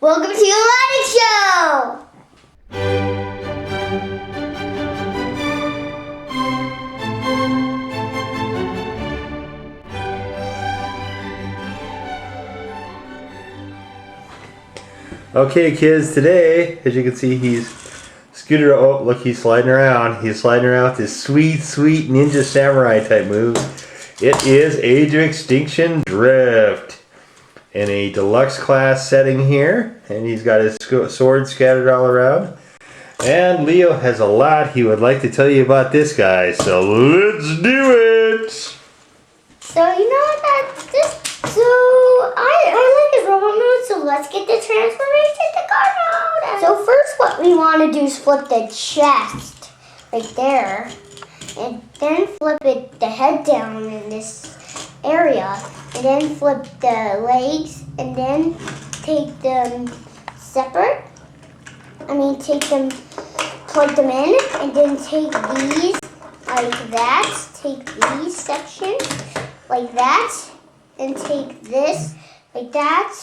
Welcome to the Lighting Show! Okay, kids, today, as you can see, he's look, he's sliding around. He's sliding around with his sweet, sweet ninja samurai type moves. It is Age of Extinction Drift in a deluxe class setting here, and he's got his sword scattered all around. And Leo has a lot he would like to tell you about this guy, so let's do it! So you know that this, so I like his robot mode, so let's get the transformation to card mode. So first what we want to do is flip the chest right there, and then flip the head down in this area, and then flip the legs, and then take them separate. Take them, plug them in, and then take these like that. Take these sections like that, and take this like that,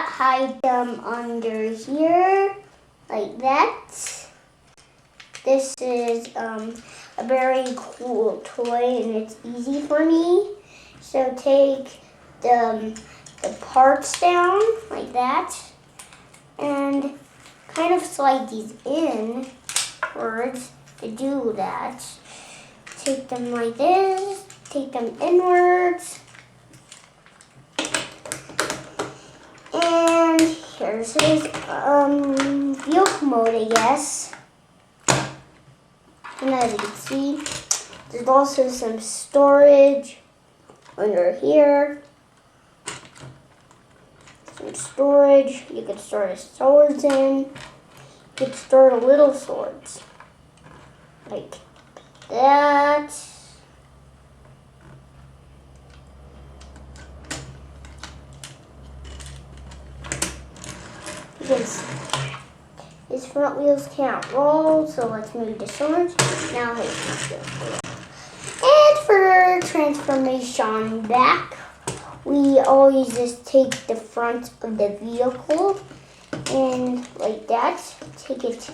hide them under here, like that. This is a very cool toy, and it's easy for me. So take the parts down like that, and kind of slide these inwards to do that. Take them like this, take them inwards, and here's his vehicle mode, I guess. And as you can see, there's also some storage under here. Some storage you can store the swords in. You can store the little swords like that. Because his front wheels can't roll, so let's move the swords. Now his wheels. And for transformation back, we always just take the front of the vehicle and like that, take it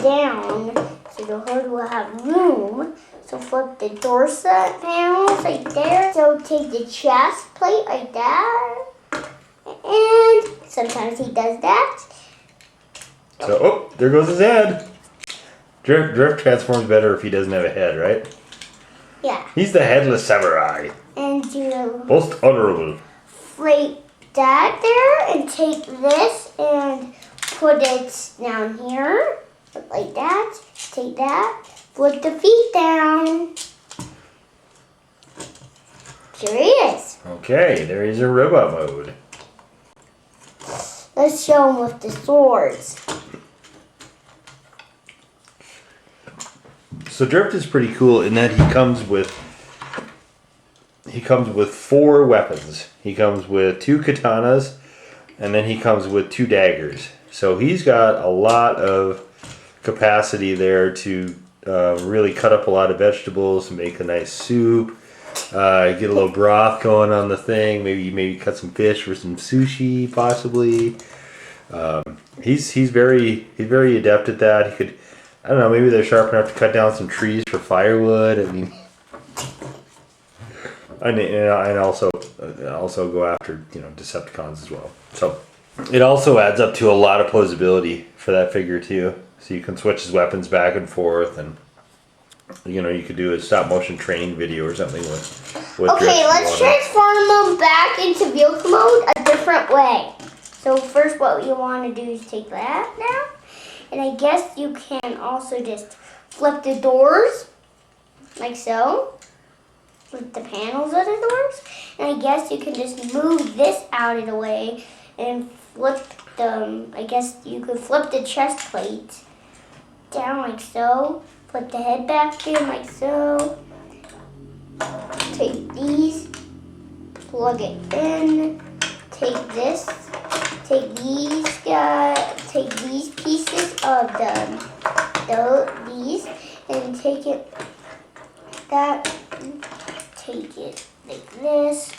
down so the hood will have room. So flip the door set panels like there. So take the chest plate like that. And sometimes he does that. So, oh, there goes his head. Drift transforms better if he doesn't have a head, right? Yeah. He's the headless samurai. And you Most honorable. flip that there and take this and put it down here like that. Take that, flip the feet down. Here he is. Okay, there is a robot mode. Let's show him with the swords. So Drift is pretty cool in that he comes with 4 weapons. He comes with 2 katanas, and then he comes with 2 daggers. So he's got a lot of capacity there to really cut up a lot of vegetables, make a nice soup, get a little broth going on the thing. Maybe cut some fish for some sushi, possibly. He's very adept at that. He could, I don't know, maybe they're sharp enough to cut down some trees for firewood. I mean, and also go after Decepticons as well. So it also adds up to a lot of posability for that figure too. So you can switch his weapons back and forth, and you could do a stop motion training video or something with Okay, let's transform him back into vehicle mode a different way. So first what you want to do is take that down. And I guess you can also just flip the doors like so. Flip the panels of the doors. And I guess you can just move this out of the way and flip I guess you could flip the chest plate down like so. Flip the head back in like so. Take these, plug it in, take this, take these pieces of these, and take it like this,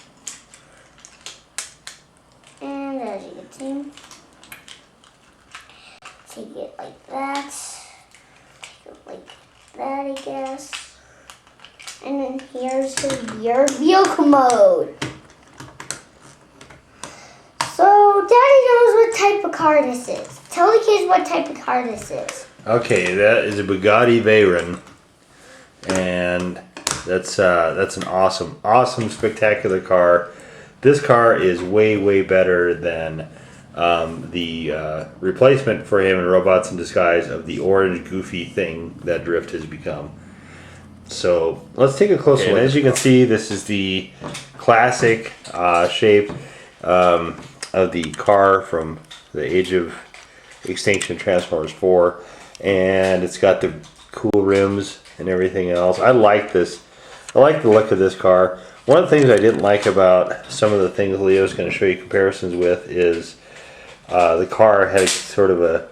and as you can see, thing. Take it like that. Take it like that, I guess. And then here's your vehicle mode. So Daddy knows what type of car this is. Tell the kids what type of car this is. Okay, that is a Bugatti Veyron, and that's an awesome, spectacular car. This car is way better than the replacement for him in Robots in Disguise of the orange goofy thing that Drift has become. So let's take a closer look. As you can see, this is the classic shape of the car from the Age of Extinction Transformers 4, and it's got the cool rims and everything else. I like this. I like the look of this car. One of the things I didn't like about some of the things Leo's going to show you comparisons with is the car had sort of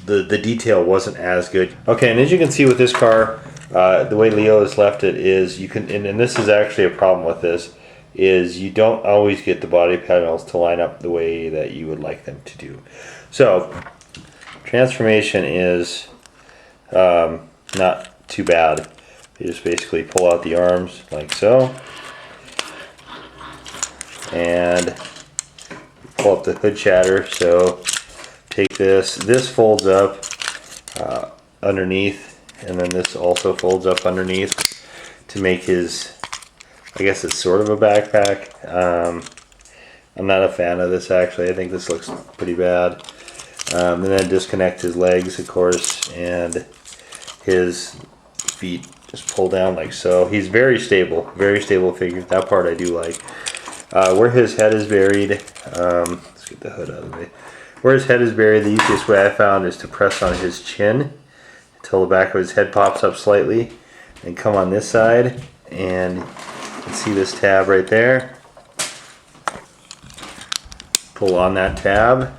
the detail wasn't as good. Okay, and as you can see with this car, the way Leo has left it is you can, and this is actually a problem with this, is you don't always get the body panels to line up the way that you would like them to do. So transformation is not too bad. You just basically pull out the arms like so, and pull up the hood shatter. So take this folds up underneath, and then this also folds up underneath to make his, I guess it's sort of a backpack. I'm not a fan of this actually. I think this looks pretty bad. And then disconnect his legs, of course, and his feet just pull down like so. He's very stable figure. That part I do like. Where his head is buried, let's get the hood out of the way. Where his head is buried, the easiest way I found is to press on his chin until the back of his head pops up slightly, and come on this side, and you can see this tab right there. Pull on that tab,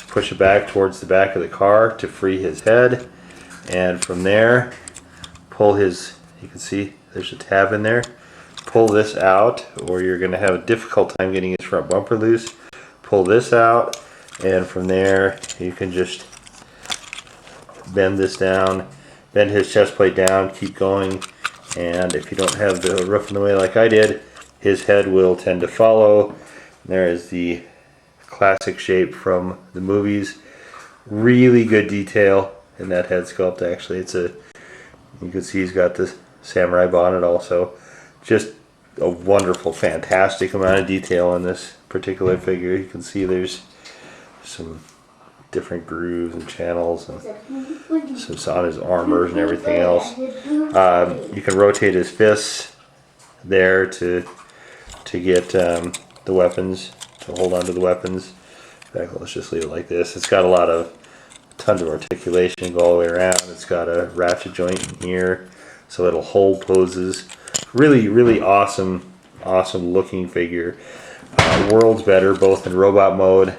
push it back towards the back of the car to free his head, and from there pull his, you can see there's a tab in there, pull this out or you're going to have a difficult time getting his front bumper loose. Pull this out, and from there you can just bend this down, bend his chest plate down, keep going, and if you don't have the roof in the way like I did, his head will tend to follow. There is the classic shape from the movies. Really good detail in that head sculpt actually. You can see he's got this samurai bonnet also. Just a wonderful, fantastic amount of detail in this particular figure. You can see there's some different grooves and channels and some on his armors and everything else. You can rotate his fists there to get the weapons, to hold on to the weapons. In fact, let's just leave it like this. It's got tons of articulation go all the way around. It's got a ratchet joint in here, so it'll hold poses. Really awesome looking figure. Worlds better, both in robot mode,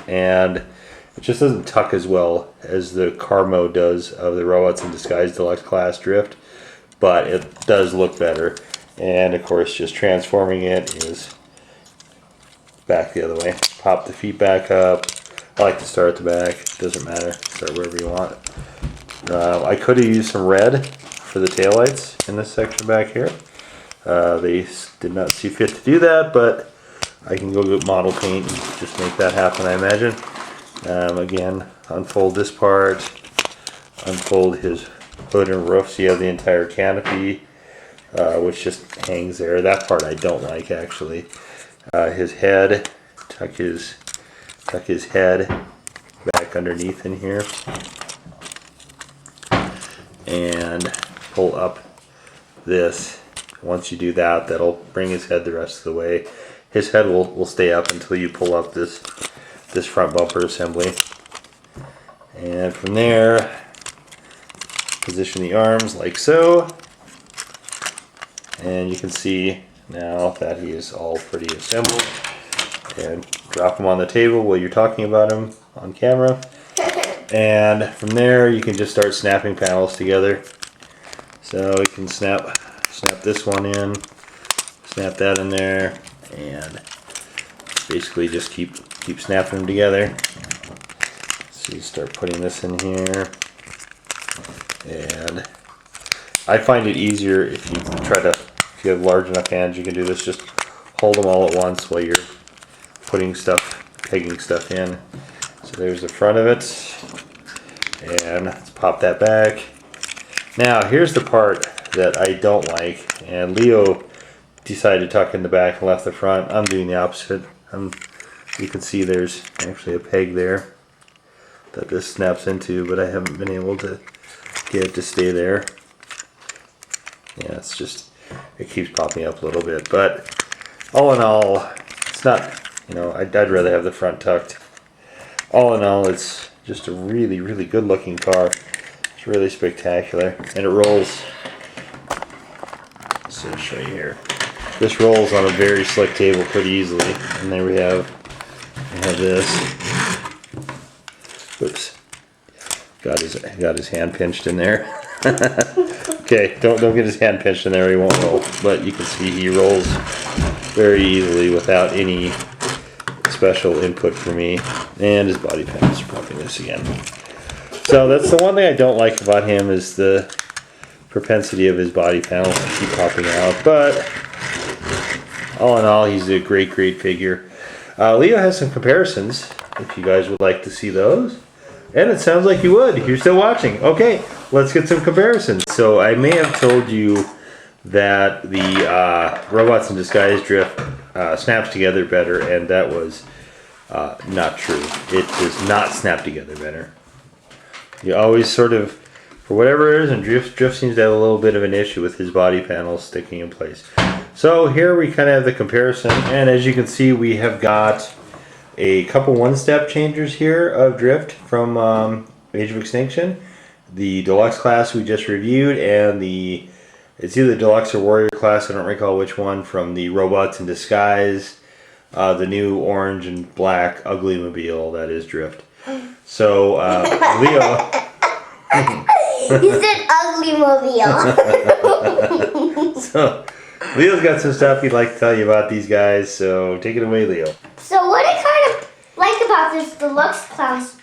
and it just doesn't tuck as well as the car mode does of the Robots in Disguise Deluxe class Drift, but it does look better. And of course, just transforming it is back the other way. Pop the feet back up. I like to start at the back. Doesn't matter. Start wherever you want. I could have used some red for the taillights in this section back here. They did not see fit to do that, but I can go get model paint and just make that happen, I imagine. Again, unfold this part, unfold his hood and roof so you have the entire canopy, which just hangs there. That part I don't like actually. His head, tuck his head back underneath in here, and pull up this. Once you do that, that'll bring his head the rest of the way. His head will stay up until you pull up this front bumper assembly. And from there, position the arms like so. And you can see now that he is all pretty assembled. And drop him on the table while you're talking about him on camera. And from there, you can just start snapping panels together. So you can snap this one in, snap that in there, and basically just keep keep snapping them together. So you start putting this in here. And I find it easier if you have large enough hands, you can do this. Just hold them all at once while you're putting stuff, pegging stuff in. So there's the front of it. And let's pop that back. Now here's the part that I don't like. And Leo decided to tuck in the back and left the front. I'm doing the opposite. You can see there's actually a peg there that this snaps into, but I haven't been able to get it to stay there. Yeah, it keeps popping up a little bit, but all in all, it's not, I'd rather have the front tucked. All in all, it's just a really, really good looking car. It's really spectacular, and it rolls. So I'll show you here. This rolls on a very slick table pretty easily, and there we have this. Whoops, got his hand pinched in there. Okay, don't get his hand pinched in there, he won't roll. But you can see he rolls very easily without any special input for me. And his body panels are popping this again. So that's the one thing I don't like about him, is the propensity of his body panels to keep popping out. But all in all, he's a great figure. Leo has some comparisons, if you guys would like to see those. And it sounds like you would. You're still watching. Okay, let's get some comparisons. So I may have told you that the Robots in Disguise drift snaps together better, and that was not true. It does not snap together better. You always sort of, for whatever it is, and drift seems to have a little bit of an issue with his body panels sticking in place. So here we kind of have the comparison, and as you can see, we have got a couple one-step changers here of drift from Age of Extinction. The Deluxe class we just reviewed, and it's either Deluxe or Warrior class, I don't recall which one, from the Robots in Disguise, the new orange and black Ugly Mobile that is drift. So Leo... You said Ugly Mobile. So Leo's got some stuff he'd like to tell you about these guys, so take it away, Leo. So what I kind of like about this Deluxe class,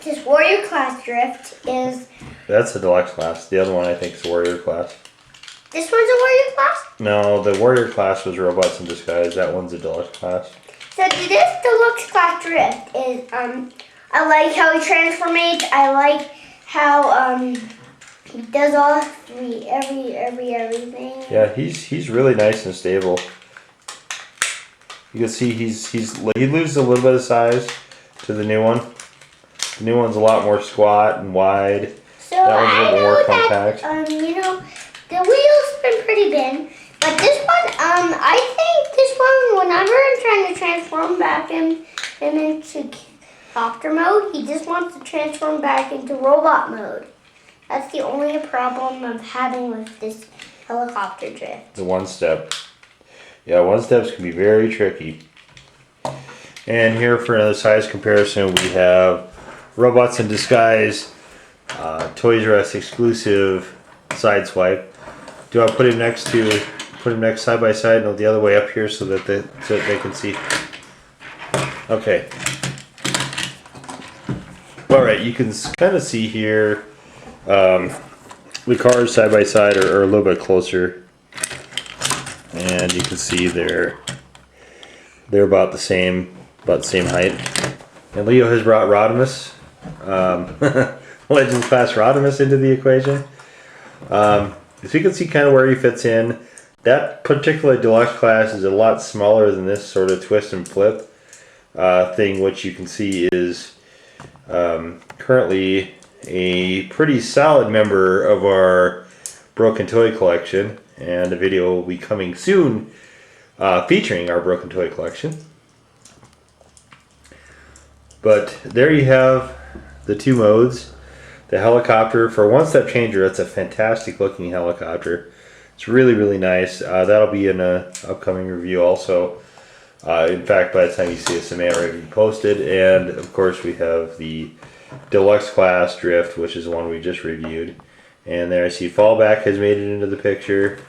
this Warrior class drift, is... That's the Deluxe class. The other one I think is the Warrior class. This one's a Warrior class? No, the Warrior class was Robots in Disguise. That one's a Deluxe class. So this Deluxe class drift is, I like how he transformates. I like how, he does all three, everything. Yeah, he's really nice and stable. You can see he loses a little bit of size to the new one. The new one's a lot more squat and wide. So that one's a little more compact. The wheel's been pretty big, but this one, I think this one, whenever I'm trying to transform back him into copter mode, he just wants to transform back into robot mode. That's the only problem I'm having with this helicopter drift. The one step. Yeah, one steps can be very tricky. And here for another size comparison, we have Robots in Disguise, Toys R Us exclusive side swipe. Do I put him next side by side? No, the other way up here so that they can see. Okay. All right, you can kind of see here. The cars side by side are a little bit closer, and you can see they're about the same height. And Leo has brought Rodimus, Legends class Rodimus, into the equation. So you can see kind of where he fits in. That particular Deluxe class is a lot smaller than this sort of twist and flip thing, which you can see is currently a pretty solid member of our Broken Toy collection, and a video will be coming soon featuring our Broken Toy collection. But there you have the two modes. The helicopter, for a one-step changer, that's a fantastic looking helicopter. It's really, really nice. That'll be in an upcoming review also. In fact, by the time you see us, it may already be posted. And of course, we have the Deluxe class drift, which is the one we just reviewed. And there I see Fallback has made it into the picture.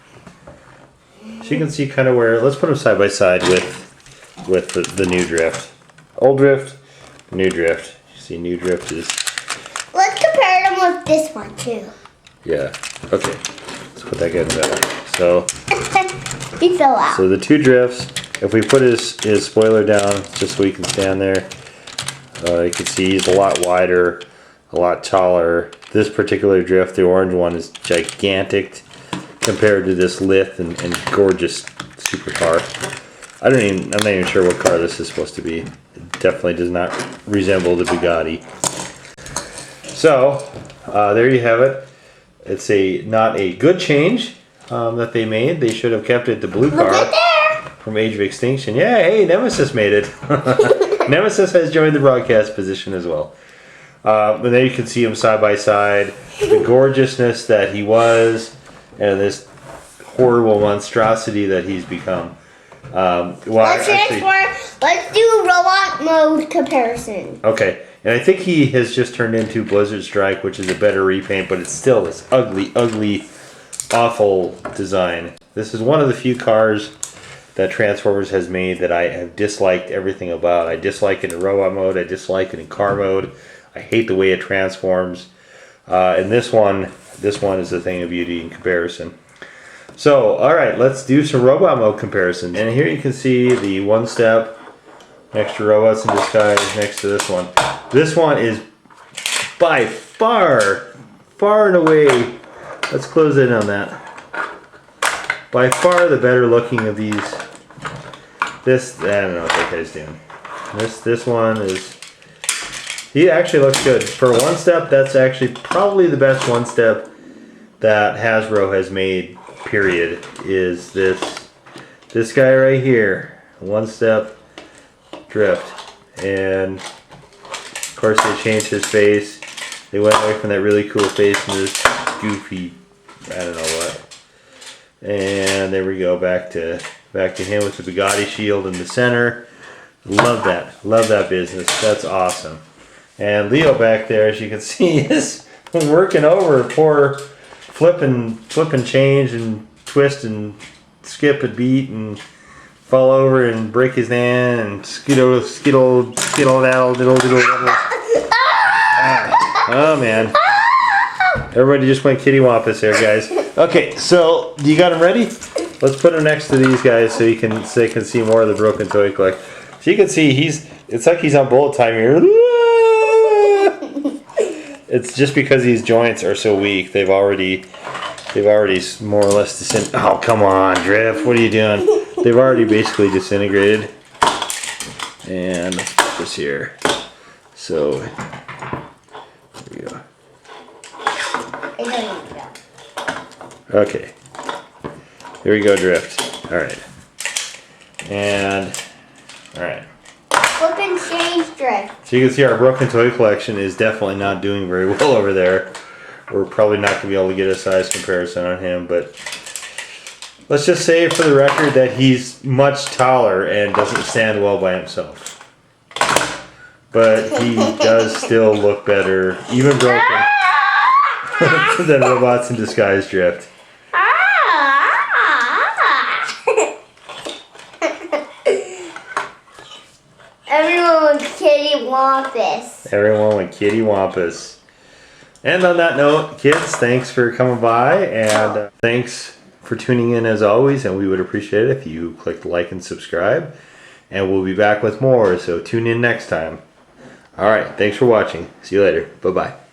So you can see kind of where, let's put them side by side with the new drift. Old drift, new drift. You see, new drift is. Let's compare them with this one too. Yeah. Okay. Let's put that guy in the middle. So. He fell out. So the two drifts. If we put his spoiler down, just so he can stand there, you can see he's a lot wider, a lot taller. This particular drift, the orange one, is gigantic compared to this lithe and gorgeous supercar. I'm not even sure what car this is supposed to be. It definitely does not resemble the Bugatti. So there you have it. It's not a good change that they made. They should have kept it the blue car. Look at there. From Age of Extinction. Yeah, hey, Nemesis made it. Nemesis has joined the broadcast position as well. And then you can see him side by side. The gorgeousness that he was, and this horrible monstrosity that he's become. Let's do a robot mode comparison. Okay, and I think he has just turned into Blizzard Strike, which is a better repaint, but it's still this ugly, ugly, awful design. This is one of the few cars that Transformers has made that I have disliked everything about. I dislike it in robot mode. I dislike it in car mode. I hate the way it transforms. And this one is a thing of beauty in comparison. So, all right, let's do some robot mode comparison. And here you can see the one step next to Robots in Disguise next to this one. This one is by far and away. Let's close in on that. By far the better looking of these. This, I don't know what that guy's doing. This one is, he actually looks good. For one step, that's actually probably the best one step that Hasbro has made, period, is this guy right here. One step drift. And of course they changed his face. They went away from that really cool face and this goofy, I don't know what. And there we go, back to him with the Bugatti shield in the center. Love that business. That's awesome. And Leo back there, as you can see, is working over poor flipping change and twist and skip a beat and fall over and break his hand and skittle diddle. Oh man. Everybody just went kitty wampus there, guys. Okay, so you got them ready? Let's put them next to these guys so they can see more of the broken toy collection. So you can see it's like he's on bullet time here. It's just because these joints are so weak. They've already more or less disintegrated. Oh, come on, Drift. What are you doing? They've already basically disintegrated. And let's put this here. So here we go. Okay. Here we go, Drift. Alright. And alright. Flip and change Drift. So you can see our broken toy collection is definitely not doing very well over there. We're probably not going to be able to get a size comparison on him, but let's just say for the record that he's much taller and doesn't stand well by himself. But he does still look better, even broken, than Robots in Disguise Drift. Everyone went kitty wampus. Everyone went kitty wampus. And on that note, kids, thanks for coming by, and thanks for tuning in as always, and we would appreciate it if you clicked like and subscribe, and we'll be back with more, so tune in next time. Alright, thanks for watching. See you later. Bye-bye.